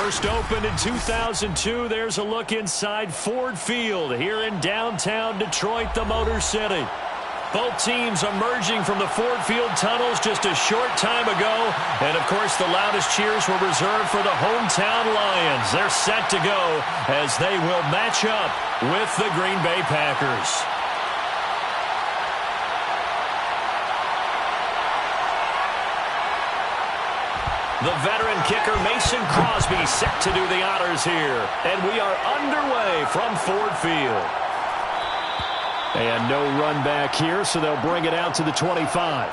First opened in 2002, there's a look inside Ford Field here in downtown Detroit, the Motor City. Both teams emerging from the Ford Field tunnels just a short time ago. And, of course, the loudest cheers were reserved for the hometown Lions. They're set to go as they will match up with the Green Bay Packers. The veteran kicker Mason Crosby set to do the honors here. And we are underway from Ford Field. And no run back here, so they'll bring it out to the 25.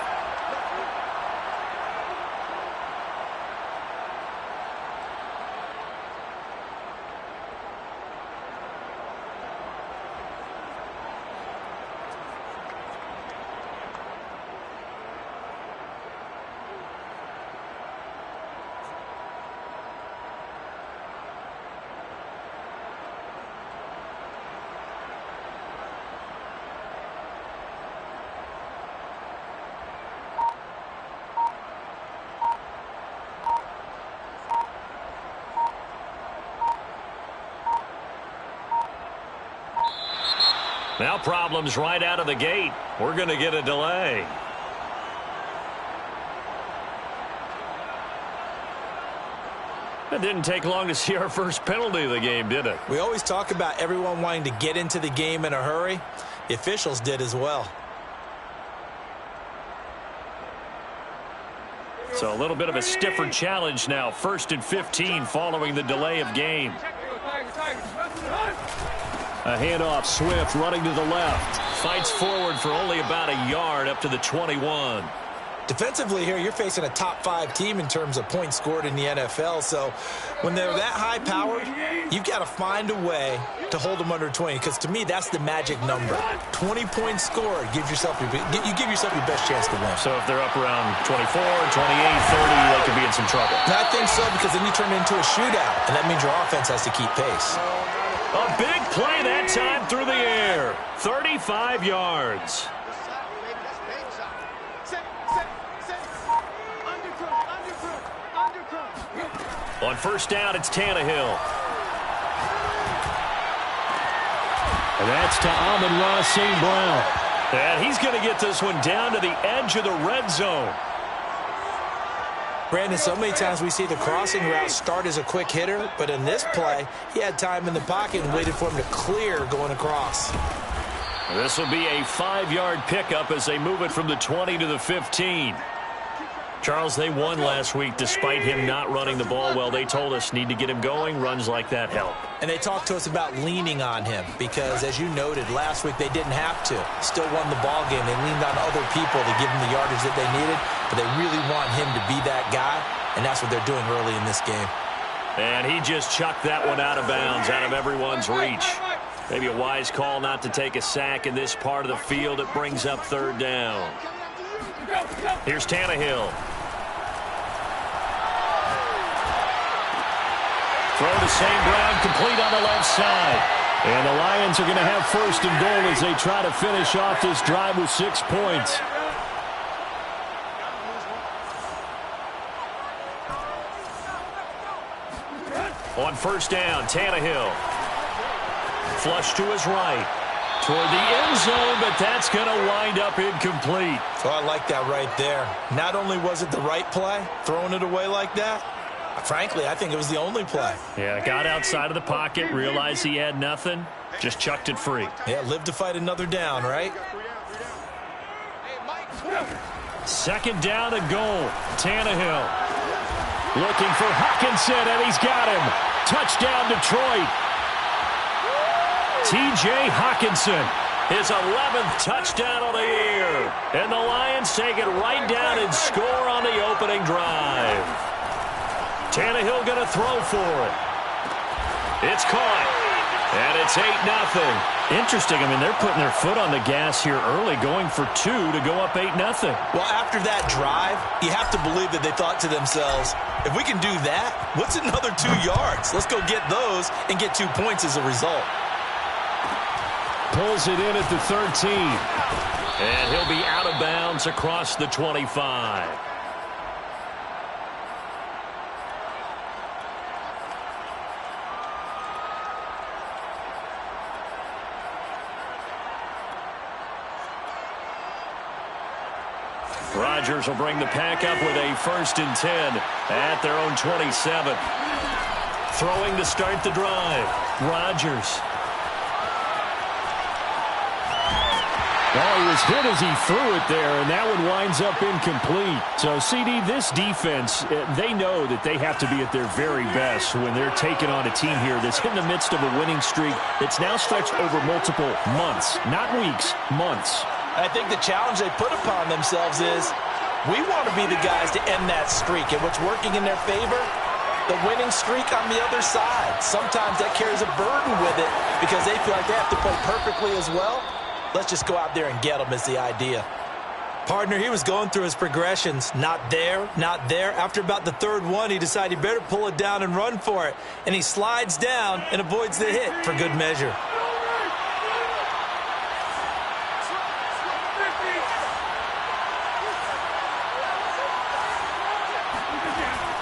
Now problems right out of the gate. We're going to get a delay. It didn't take long to see our first penalty of the game, did it? We always talk about everyone wanting to get into the game in a hurry. The officials did as well. So a little bit of a stiffer challenge now. 1st and 15 following the delay of game. A handoff, Swift running to the left. Fights forward for only about a yard up to the 21. Defensively here, you're facing a top 5 team in terms of points scored in the NFL. So when they're that high-powered, you've got to find a way to hold them under 20. Because to me, that's the magic number. 20 points scored, you give yourself your best chance to win. So if they're up around 24, 28, 30, they could be in some trouble. And I think so, because then you turn it into a shootout, and that means your offense has to keep pace. A big play that time through the air. 35 yards. On first down, it's Tannehill. And that's to Amon-Ra St. Brown. And he's going to get this one down to the edge of the red zone. Brandon, so many times we see the crossing route start as a quick hitter, but in this play, he had time in the pocket and waited for him to clear going across. This will be a 5-yard pickup as they move it from the 20 to the 15. Charles, they won last week despite him not running the ball well. They told us need to get him going. Runs like that help. And they talked to us about leaning on him because, as you noted, last week they didn't have to. Still won the ball game. They leaned on other people to give him the yardage that they needed, but they really want him to be that guy, and that's what they're doing early in this game. And he just chucked that one out of bounds, out of everyone's reach. Maybe a wise call not to take a sack in this part of the field. It brings up 3rd down. Here's Tannehill. Throw to St. Brown, complete on the left side. And the Lions are going to have 1st and goal as they try to finish off this drive with 6 points. On first down, Tannehill. Flush to his right. Toward the end zone, but that's going to wind up incomplete. So I like that right there. Not only was it the right play, throwing it away like that, frankly, I think it was the only play. Yeah, got outside of the pocket, realized he had nothing, just chucked it free. Yeah, live to fight another down, right? 2nd down and goal. Tannehill looking for Hockenson, and he's got him. Touchdown, Detroit. T.J. Hockenson, his 11th touchdown of the year. And the Lions take it right down and score on the opening drive. Tannehill going to throw for it. It's caught. And it's 8-0. Interesting. I mean, they're putting their foot on the gas here early, going for 2 to go up 8-0. Well, after that drive, you have to believe that they thought to themselves, if we can do that, what's another 2 yards? Let's go get those and get 2 points as a result. Pulls it in at the 13. And he'll be out of bounds across the 25. Rodgers will bring the pack up with a 1st and 10 at their own 27. Throwing to start the drive. Rodgers. Well, he was hit as he threw it there, and that one winds up incomplete. So, CD, this defense, they know that they have to be at their very best when they're taking on a team here that's in the midst of a winning streak that's now stretched over multiple months, not weeks, months. I think the challenge they put upon themselves is we want to be the guys to end that streak, and what's working in their favor, the winning streak on the other side. Sometimes that carries a burden with it because they feel like they have to play perfectly as well. Let's just go out there and get them is the idea. Partner, he was going through his progressions. Not there, not there. After about the 3rd one, he decided he better pull it down and run for it. And he slides down and avoids the hit for good measure.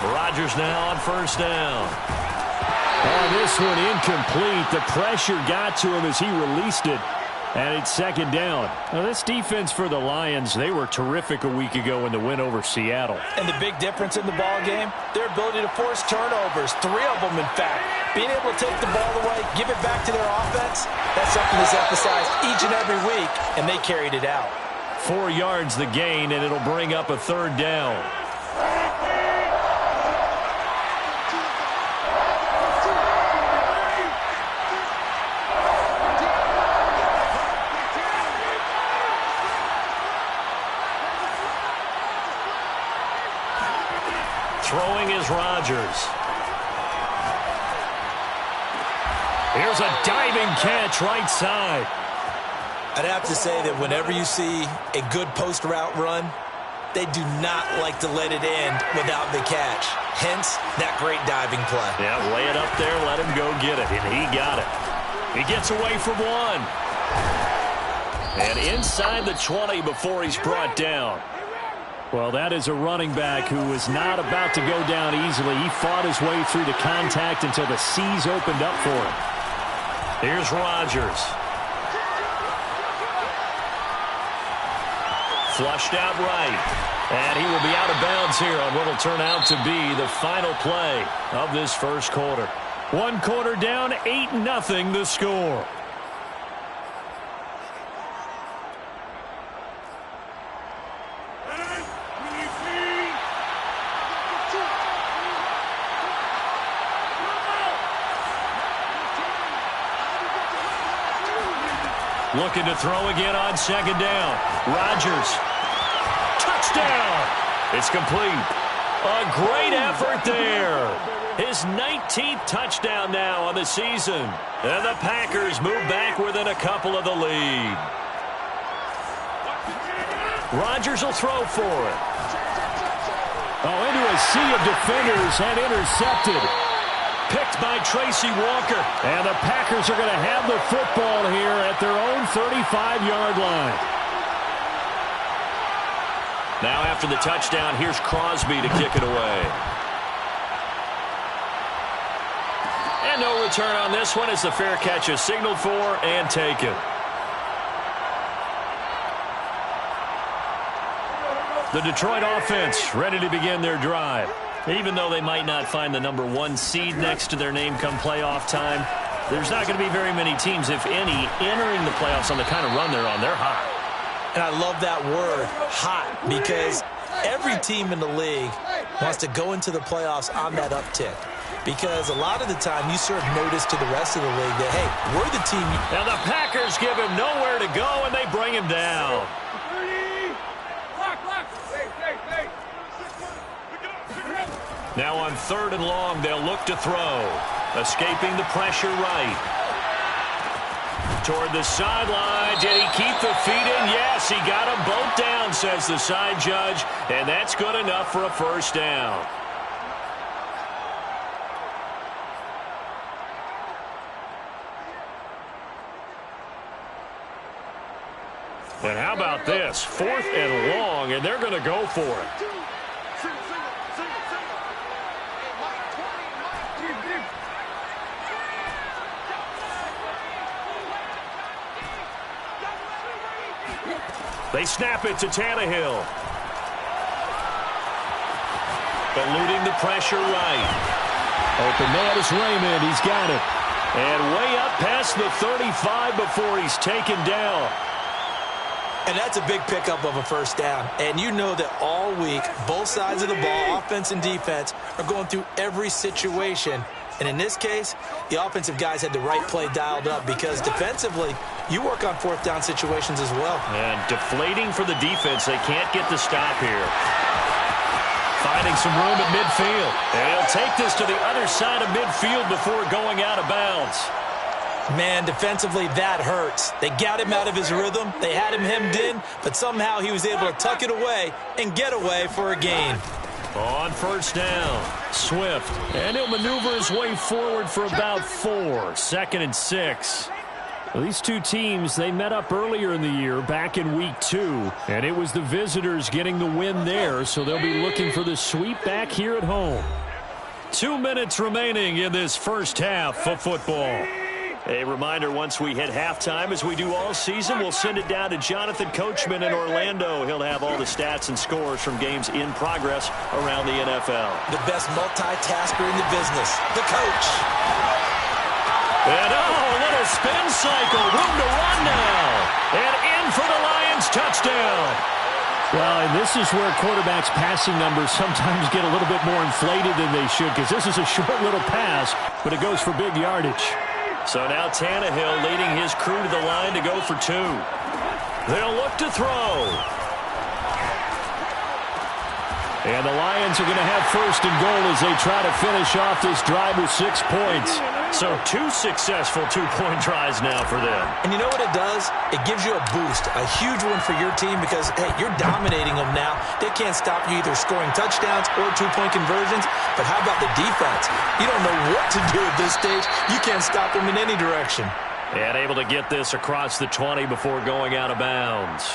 Rodgers now on 1st down. Oh, this one incomplete. The pressure got to him as he released it. And it's 2nd down. Now, this defense for the Lions, they were terrific a week ago in the win over Seattle. And the big difference in the ball game, their ability to force turnovers, 3 of them, in fact. Being able to take the ball away, give it back to their offense, that's something that's emphasized each and every week, and they carried it out. 4 yards the gain, and it'll bring up a 3rd down. Throwing is Rodgers. Here's a diving catch right side. I'd have to say that whenever you see a good post route run, they do not like to let it end without the catch. Hence, that great diving play. Yeah, lay it up there, let him go get it, and he got it. He gets away from one. And inside the 20 before he's brought down. Well, that is a running back who was not about to go down easily. He fought his way through the contact until the seas opened up for him. Here's Rodgers. Flushed out right. And he will be out of bounds here on what will turn out to be the final play of this 1st quarter. 1 quarter down, 8-0 the score. Looking to throw again on 2nd down. Rodgers. Touchdown. It's complete. A great effort there. His 19th touchdown now on the season. And the Packers move back within a couple of the lead. Rodgers will throw for it. Oh, into a sea of defenders and intercepted. Picked by Tracy Walker. And the Packers are going to have the football here at their own 35-yard line. Now after the touchdown, here's Crosby to kick it away. And no return on this one as the fair catch is signaled for and taken. The Detroit offense ready to begin their drive. Even though they might not find the number 1 seed next to their name come playoff time, there's not going to be very many teams, if any, entering the playoffs on the kind of run they're on. They're hot. And I love that word, hot, because every team in the league wants to go into the playoffs on that uptick. Because a lot of the time you serve notice to the rest of the league that, hey, we're the team. And the Packers give him nowhere to go, and they bring him down. Now on 3rd and long, they'll look to throw. Escaping the pressure right. Toward the sideline. Did he keep the feet in? Yes, he got them both down, says the side judge. And that's good enough for a 1st down. And how about this? 4th and long, and they're going to go for it. They snap it to Tannehill. eluding the pressure right. Open man is Raymond. He's got it. And way up past the 35 before he's taken down. And that's a big pickup of a first down. And you know that all week, both sides of the ball, offense and defense, are going through every situation. And in this case, the offensive guys had the right play dialed up because defensively, you work on fourth down situations as well. And deflating for the defense. They can't get the stop here. Finding some room at midfield. And he'll take this to the other side of midfield before going out of bounds. Man, defensively, that hurts. They got him out of his rhythm. They had him hemmed in, but somehow he was able to tuck it away and get away for a gain. On first down, Swift. And he'll maneuver his way forward for about 4. 2nd and 6. Well, these two teams, they met up earlier in the year, back in week 2. And it was the visitors getting the win there, so they'll be looking for the sweep back here at home. 2 minutes remaining in this first half of football. A reminder, once we hit halftime, as we do all season, we'll send it down to Jonathan Coachman in Orlando. He'll have all the stats and scores from games in progress around the NFL. The best multitasker in the business, the coach. And a little spin cycle, room to run now. And in for the Lions touchdown. Well, and this is where quarterbacks' passing numbers sometimes get a little bit more inflated than they should, because this is a short little pass, but it goes for big yardage. So now Tannehill leading his crew to the line to go for 2. They'll look to throw. And the Lions are going to have 1st and goal as they try to finish off this drive with 6 points. So 2 successful 2-point tries now for them. And you know what it does? It gives you a boost, a huge one for your team because, hey, you're dominating them now. They can't stop you either scoring touchdowns or 2-point conversions. But how about the defense? You don't know what to do at this stage. You can't stop them in any direction. And able to get this across the 20 before going out of bounds.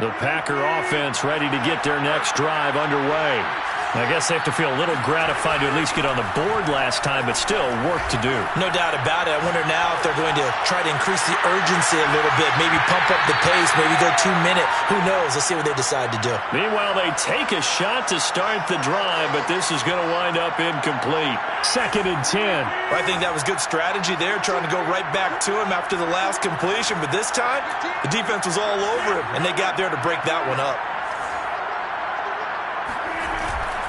The Packer offense ready to get their next drive underway. I guess they have to feel a little gratified to at least get on the board last time, but still work to do. No doubt about it. I wonder now if they're going to try to increase the urgency a little bit, maybe pump up the pace, maybe go 2-minute. Who knows? Let's see what they decide to do. Meanwhile, they take a shot to start the drive, but this is going to wind up incomplete. 2nd and 10. I think that was good strategy there, trying to go right back to him after the last completion. But this time, the defense was all over him, and they got there to break that one up.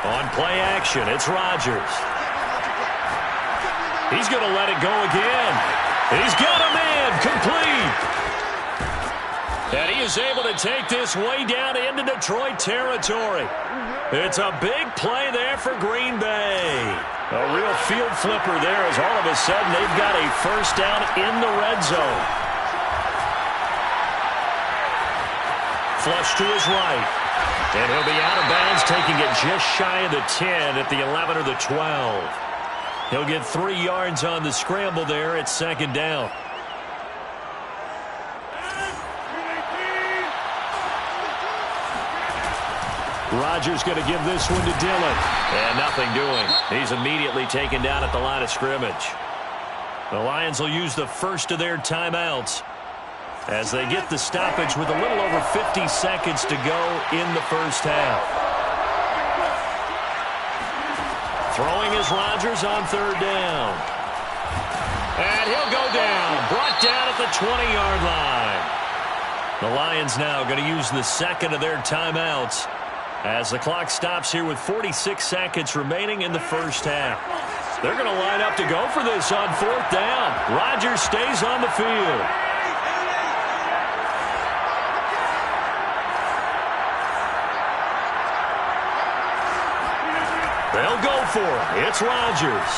On play action, it's Rodgers. He's going to let it go again. He's got a man complete. And he is able to take this way down into Detroit territory. It's a big play there for Green Bay. A real field flipper there as all of a sudden they've got a first down in the red zone. Flush to his right. And he'll be out of bounds, taking it just shy of the 10 at the 11 or the 12. He'll get 3 yards on the scramble there at 2nd down. Rodgers going to give this one to Dillon. And nothing doing. He's immediately taken down at the line of scrimmage. The Lions will use the first of their timeouts as they get the stoppage with a little over 50 seconds to go in the first half. Throwing is Rodgers on 3rd down. And he'll go down. Brought down at the 20-yard line. The Lions now going to use the 2nd of their timeouts as the clock stops here with 46 seconds remaining in the first half. They're going to line up to go for this on 4th down. Rodgers stays on the field. They'll go for it. It's Rodgers.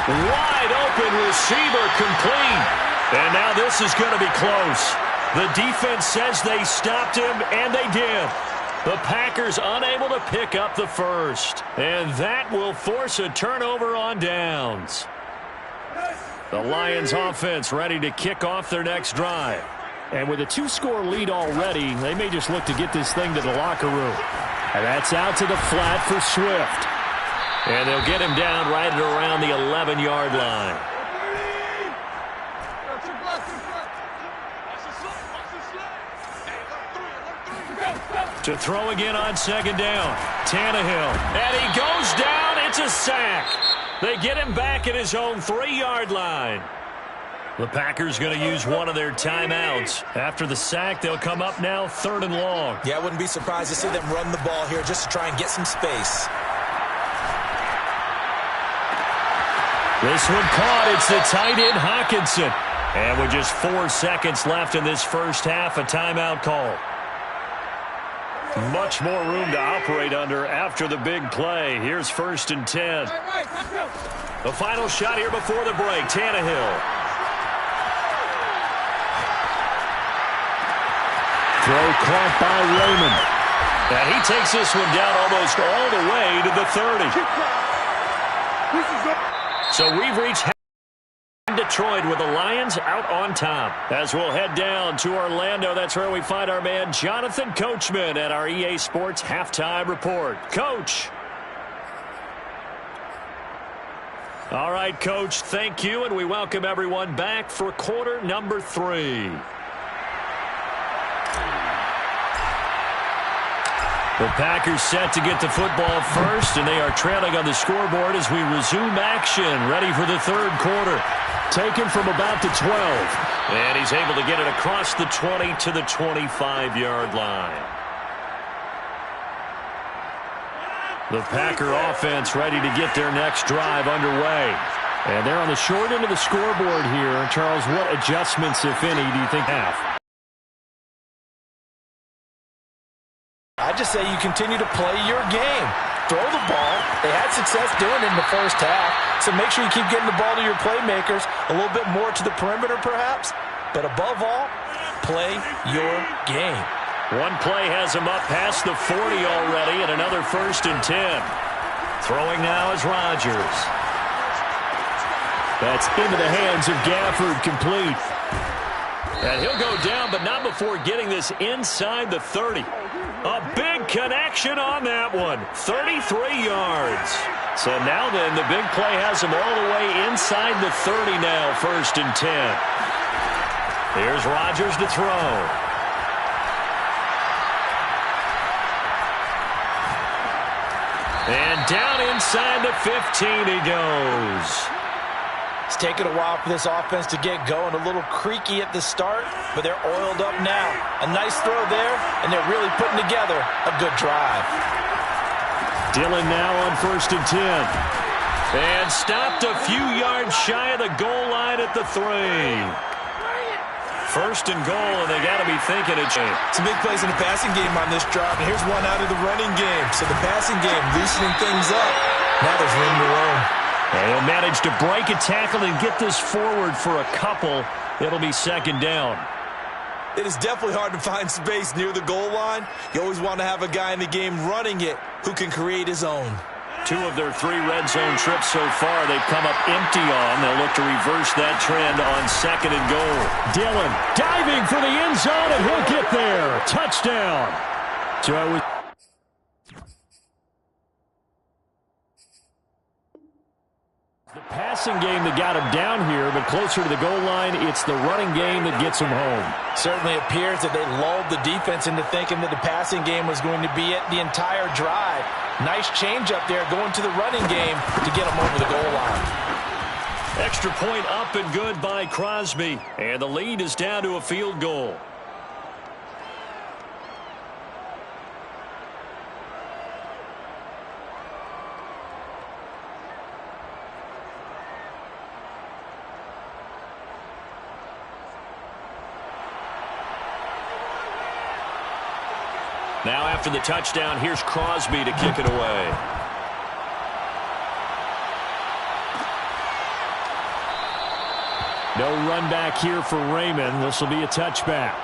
Wide open receiver complete. And now this is going to be close. The defense says they stopped him, and they did. The Packers unable to pick up the first. And that will force a turnover on downs. The Lions offense ready to kick off their next drive. And with a 2-score lead already, they may just look to get this thing to the locker room. And that's out to the flat for Swift. And they'll get him down right at around the 11-yard line. To throw again on second down. Tannehill. And he goes down. It's a sack. They get him back at his own 3-yard line. The Packers going to use one of their timeouts. After the sack, they'll come up now 3rd and long. Yeah, I wouldn't be surprised to see them run the ball here just to try and get some space. This one caught. It's the tight end, Hockenson. And with just 4 seconds left in this first half, a timeout call. Much more room to operate under after the big play. Here's 1st and 10. The final shot here before the break. Tannehill. Throw caught by Raymond. And he takes this one down almost all the way to the 30. So we've reached Detroit with the Lions out on top. As we'll head down to Orlando, that's where we find our man Jonathan Coachman at our EA Sports Halftime Report. Coach. All right, Coach, thank you, and we welcome everyone back for quarter number 3. The Packers set to get the football first, and they are trailing on the scoreboard as we resume action, ready for the 3rd quarter. Taken from about the 12. And he's able to get it across the 20 to the 25-yard line. The Packer offense ready to get their next drive underway. And they're on the short end of the scoreboard here. Charles, what adjustments, if any, do you think have? I just say you continue to play your game. Throw the ball. They had success doing it in the first half, so make sure you keep getting the ball to your playmakers, a little bit more to the perimeter perhaps, but above all, play your game. One play has him up past the 40 already, and another 1st and 10. Throwing now is Rodgers. That's into the hands of Gafford, complete. And he'll go down, but not before getting this inside the 30. A big connection on that one. 33 yards. So now then, the big play has him all the way inside the 30 now, 1st and 10. Here's Rodgers to throw. And down inside the 15 he goes. It's taken a while for this offense to get going. A little creaky at the start, but they're oiled up now. A nice throw there, and they're really putting together a good drive. Dillon now on 1st and 10. And stopped a few yards shy of the goal line at the 3. 1st and goal, and they got to be thinking it's some big plays in the passing game on this drive, and here's one out of the running game. So the passing game loosening things up. Now there's room to roam. And he'll manage to break a tackle and get this forward for a couple. It'll be 2nd down. It is definitely hard to find space near the goal line. You always want to have a guy in the game running it who can create his own. 2 of their 3 red zone trips so far they've come up empty on. They'll look to reverse that trend on 2nd and goal. Dillon diving for the end zone, and he'll get there. Touchdown. So I was... The passing game that got him down here, but closer to the goal line, it's the running game that gets him home. Certainly appears that they lulled the defense into thinking that the passing game was going to be it the entire drive. Nice change up there going to the running game to get him over the goal line. Extra point up and good by Crosby, and the lead is down to a field goal. Now after the touchdown, here's Crosby to kick it away. No run back here for Raymond. This will be a touchback.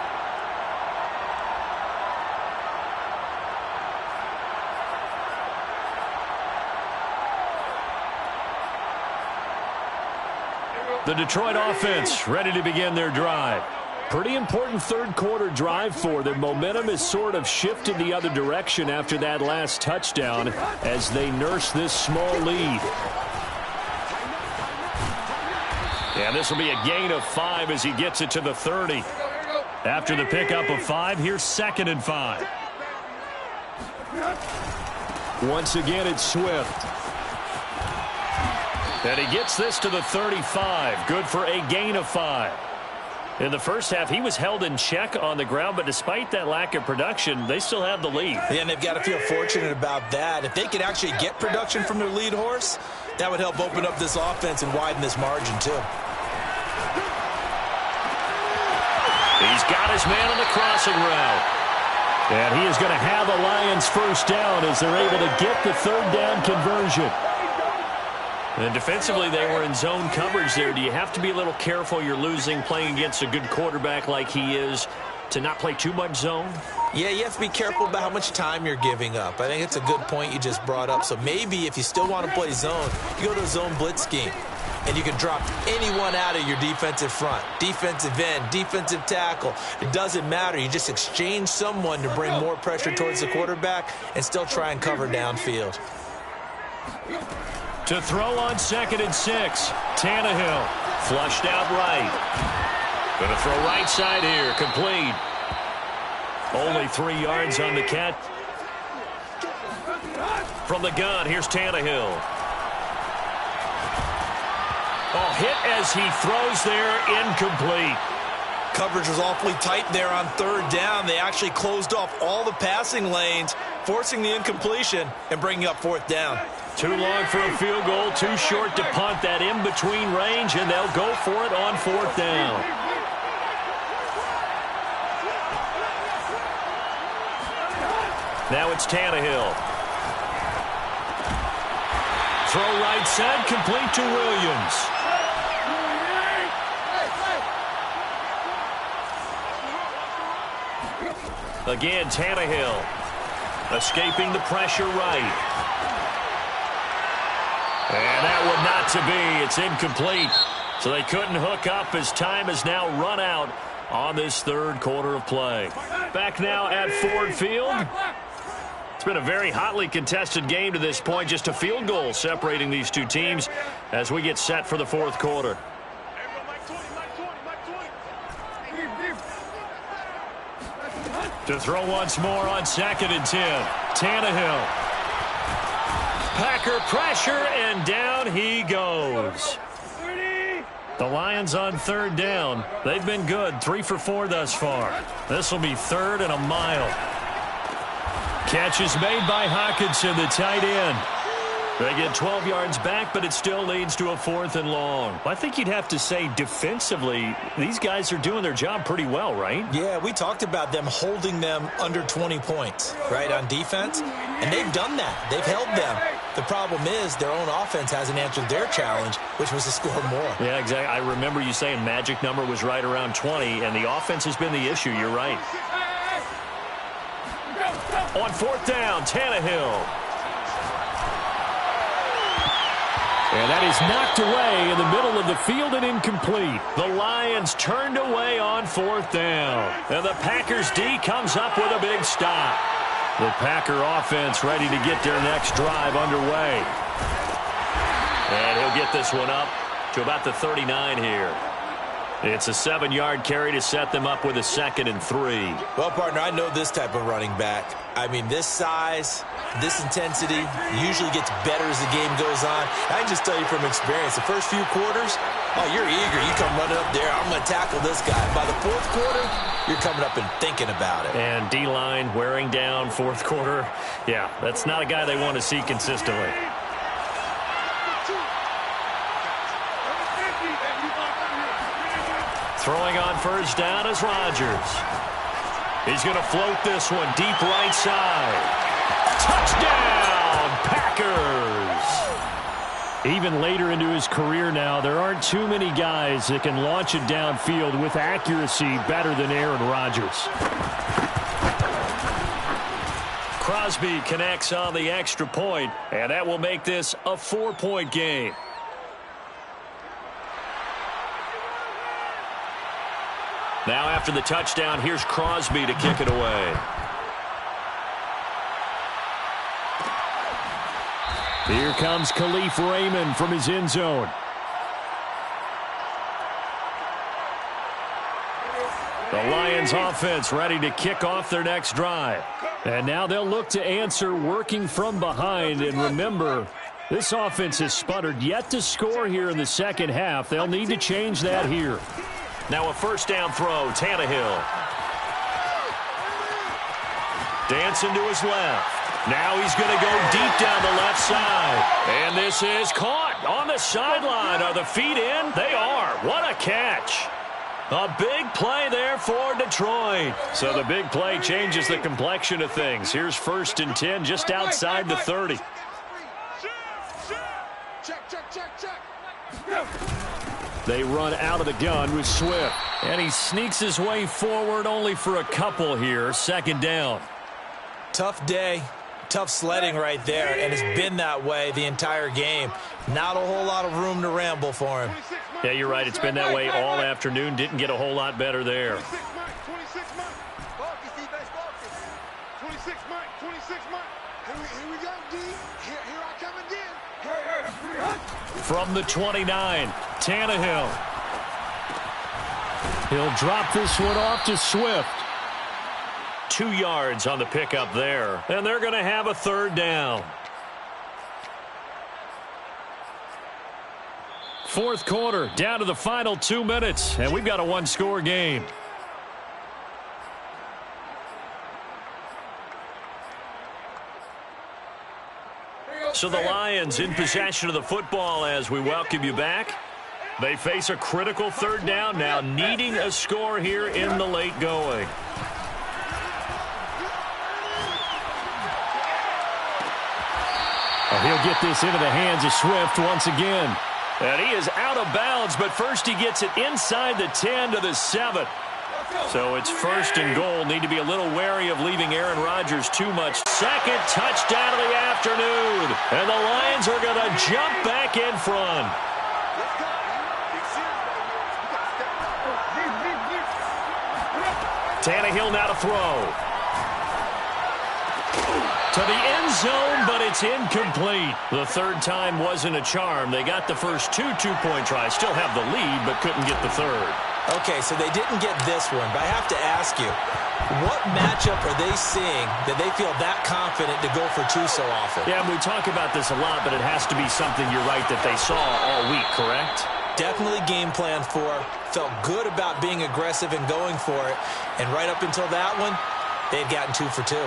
The Detroit offense ready to begin their drive. Pretty important 3rd quarter drive for them. Momentum has sort of shifted the other direction after that last touchdown as they nurse this small lead. And this will be a gain of 5 as he gets it to the 30. After the pickup of 5, here's 2nd and 5. Once again, it's Swift. And he gets this to the 35. Good for a gain of 5. In the first half, he was held in check on the ground, but despite that lack of production, they still have the lead. Yeah, and they've got to feel fortunate about that. If they could actually get production from their lead horse, that would help open up this offense and widen this margin, too. He's got his man on the crossing route. And he is going to have the Lions first down as they're able to get the third down conversion. And defensively, they were in zone coverage there. Do you have to be a little careful? You're losing playing against a good quarterback like he is to not play too much zone? Yeah, you have to be careful about how much time you're giving up. I think it's a good point you just brought up. So maybe if you still want to play zone, you go to a zone blitz scheme. And you can drop anyone out of your defensive front, defensive end, defensive tackle. It doesn't matter. You just exchange someone to bring more pressure towards the quarterback and still try and cover downfield. To throw on 2nd and 6. Tannehill flushed out right. Going to throw right side here. Complete. Only 3 yards on the catch. From the gun, here's Tannehill. Oh, hit as he throws there, incomplete. Coverage was awfully tight there on 3rd down. They actually closed off all the passing lanes, forcing the incompletion and bringing up 4th down. Too long for a field goal, too short to punt that in-between range, and they'll go for it on 4th down. Now it's Tannehill. Throw right side, complete to Williams. Again, Tannehill escaping the pressure right. And that one not to be. It's incomplete. So they couldn't hook up as time has now run out on this 3rd quarter of play. Back now at Ford Field. It's been a very hotly contested game to this point. Just a field goal separating these two teams as we get set for the 4th quarter. To throw once more on 2nd and 10. Tannehill. Packer pressure, and down he goes. The Lions on 3rd down. They've been good. 3 for 4 thus far. This will be 3rd and a mile. Catch is made by Hockenson, the tight end. They get 12 yards back, but it still leads to a 4th and long. I think you'd have to say defensively, these guys are doing their job pretty well, right? Yeah, we talked about them holding them under 20 points, right, on defense. And they've done that. They've held them. The problem is their own offense hasn't answered their challenge, which was to score more. Yeah, exactly. I remember you saying magic number was right around 20, and the offense has been the issue. You're right. On 4th down, Tannehill. And that is knocked away in the middle of the field and incomplete. The Lions turned away on 4th down. And the Packers D comes up with a big stop. The Packer offense ready to get their next drive underway. And he'll get this one up to about the 39 here. It's a 7-yard carry to set them up with a 2nd and 3. Well, partner, I know this type of running back. I mean, this size, this intensity usually gets better as the game goes on. I can just tell you from experience, the first few quarters, oh, you're eager. You come running up there, I'm going to tackle this guy. By the 4th quarter, you're coming up and thinking about it. And D-line wearing down 4th quarter. Yeah, that's not a guy they want to see consistently. Throwing on 1st down is Rodgers. He's going to float this one deep right side. Touchdown, Packers! Even later into his career now, there aren't too many guys that can launch it downfield with accuracy better than Aaron Rodgers. Crosby connects on the extra point, and that will make this a 4-point game. Now after the touchdown, here's Crosby to kick it away. Here comes Khalif Raymond from his end zone. The Lions Lions offense ready to kick off their next drive. And now they'll look to answer working from behind. And remember, this offense has sputtered yet to score here in the second half. They'll need to change that here. Now a first down throw, Tannehill. Dancing to his left. Now he's going to go deep down the left side. And this is caught on the sideline. Are the feet in? They are. What a catch. A big play there for Detroit. So the big play changes the complexion of things. Here's 1st and 10 just outside the 30. They run out of the gun with Swift. And he sneaks his way forward only for a couple here. 2nd down. Tough day. Tough sledding right there, and it's been that way the entire game. Not a whole lot of room to ramble for him. Yeah, you're right. It's been that way all afternoon. Didn't get a whole lot better there. From the 29, Tannehill. He'll drop this one off to Swift. 2 yards on the pickup there. And they're going to have a 3rd down. 4th quarter, down to the final 2 minutes. And we've got a one-score game. So the Lions in possession of the football as we welcome you back. They face a critical 3rd down now, needing a score here in the late going. He'll get this into the hands of Swift once again. And he is out of bounds, but first he gets it inside the 10 to the 7. So it's 1st and goal. Need to be a little wary of leaving Aaron Rodgers too much. 2nd touchdown of the afternoon. And the Lions are going to jump back in front. Tannehill now to throw. To the end zone, but it's incomplete. The 3rd time wasn't a charm. They got the first 2 two-point tries. Still have the lead, but couldn't get the 3rd. Okay, so they didn't get this one, but I have to ask you, what matchup are they seeing that they feel that confident to go for 2 so often? Yeah, we talk about this a lot, but it has to be something, you're right, that they saw all week, correct? Definitely game plan for. Felt good about being aggressive and going for it. And right up until that one, they had gotten 2 for 2.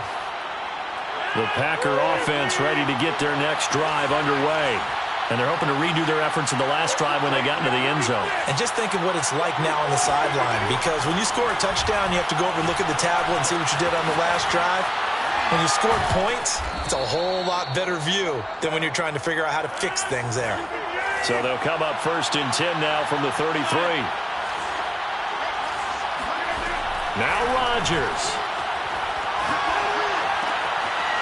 The Packer offense ready to get their next drive underway. And they're hoping to redo their efforts in the last drive when they got into the end zone. And just think of what it's like now on the sideline. Because when you score a touchdown, you have to go over and look at the tablet and see what you did on the last drive. When you score points, it's a whole lot better view than when you're trying to figure out how to fix things there. So they'll come up 1st and 10 now from the 33. Now Rodgers.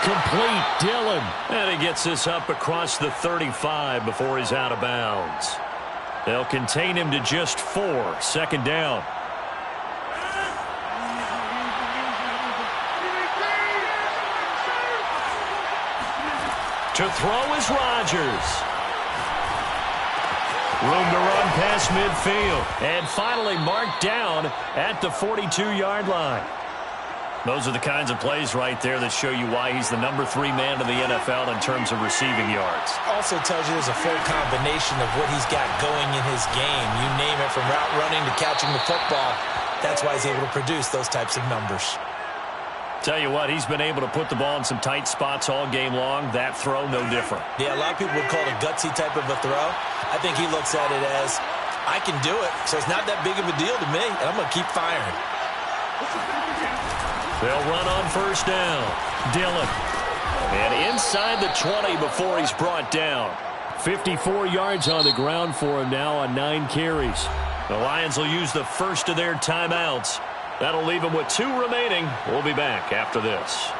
Complete, Dillon. And he gets this up across the 35 before he's out of bounds. They'll contain him to just 4. 2nd down. To throw is Rodgers. Room to run past midfield. And finally marked down at the 42-yard line. Those are the kinds of plays right there that show you why he's the number 3 man in the NFL in terms of receiving yards. Also tells you there's a full combination of what he's got going in his game. You name it, from route running to catching the football. That's why he's able to produce those types of numbers. Tell you what, he's been able to put the ball in some tight spots all game long. That throw, no different. Yeah, a lot of people would call it a gutsy type of a throw. I think he looks at it as, I can do it, so it's not that big of a deal to me, and I'm going to keep firing. They'll run on 1st down. Dillon. And inside the 20 before he's brought down. 54 yards on the ground for him now on 9 carries. The Lions will use the first of their timeouts. That'll leave them with 2 remaining. We'll be back after this.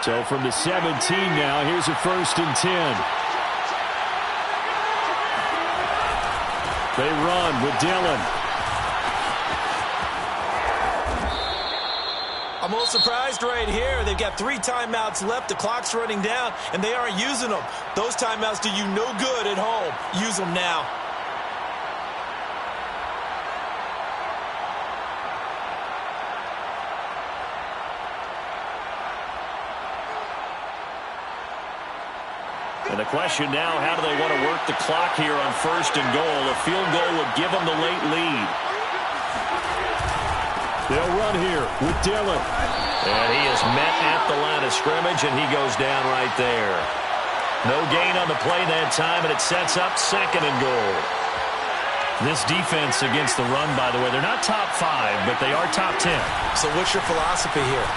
So from the 17 now, here's a 1st and 10. They run with Dillon. I'm a little surprised right here. They've got 3 timeouts left. The clock's running down, and they aren't using them. Those timeouts do you no good at home. Use them now. And the question now, how do they want to work the clock here on 1st and goal? A field goal would give them the late lead. They'll run here with Dillon. And he is met at the line of scrimmage, and he goes down right there. No gain on the play that time, and it sets up 2nd and goal. This defense against the run, by the way, they're not top 5, but they are top 10. So what's your philosophy here?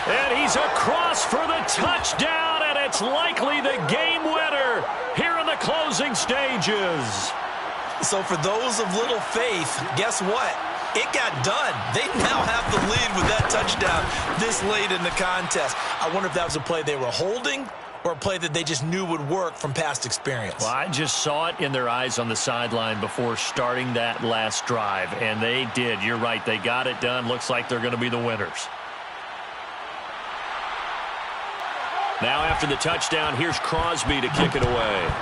And he's across for the touchdown, and it's likely the game winner here in the closing stages. So for those of little faith, guess what? It got done. They now have the lead with that touchdown this late in the contest. I wonder if that was a play they were holding or a play that they just knew would work from past experience. Well, I just saw it in their eyes on the sideline before starting that last drive, and they did. You're right. They got it done. Looks like they're going to be the winners. Now after the touchdown, here's Crosby to kick it away.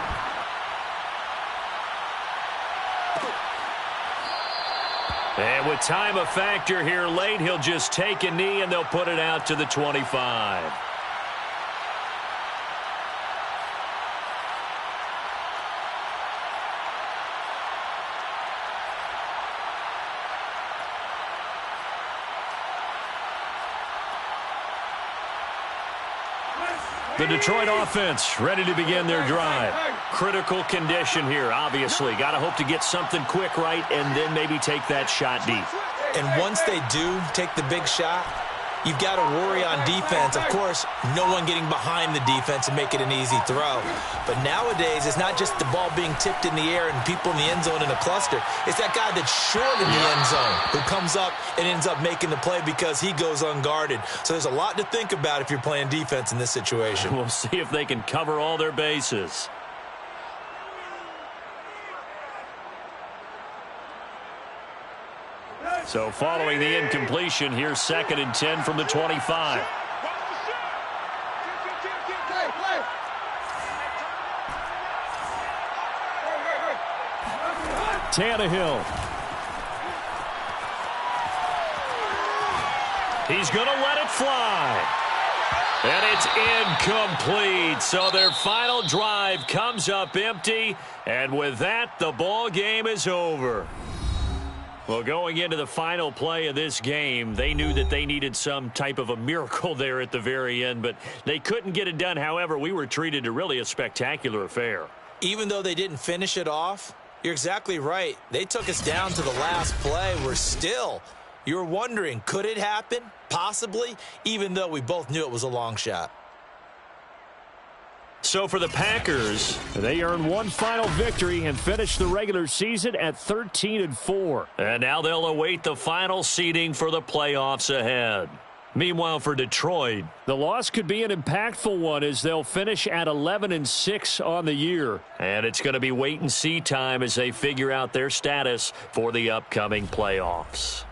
And with time a factor here late, he'll just take a knee and they'll put it out to the 25. The Detroit offense ready to begin their drive. Critical condition here, obviously. Got to hope to get something quick right and then maybe take that shot deep. And once they do take the big shot, you've got to worry on defense. Of course, no one getting behind the defense and make it an easy throw. But nowadays, it's not just the ball being tipped in the air and people in the end zone in a cluster. It's that guy that's short in the end zone who comes up and ends up making the play because he goes unguarded. So there's a lot to think about if you're playing defense in this situation. We'll see if they can cover all their bases. So following the incompletion, here's 2nd and 10 from the 25. Tannehill. He's going to let it fly. And it's incomplete. So their final drive comes up empty. And with that, the ball game is over. Well, going into the final play of this game, they knew that they needed some type of a miracle there at the very end, but they couldn't get it done. However, we were treated to really a spectacular affair. Even though they didn't finish it off, you're exactly right. They took us down to the last play. You were wondering, could it happen? Possibly, even though we both knew it was a long shot. So for the Packers, they earn one final victory and finish the regular season at 13-4. And now they'll await the final seeding for the playoffs ahead. Meanwhile, for Detroit, the loss could be an impactful one as they'll finish at 11-6 on the year. And it's going to be wait-and-see time as they figure out their status for the upcoming playoffs.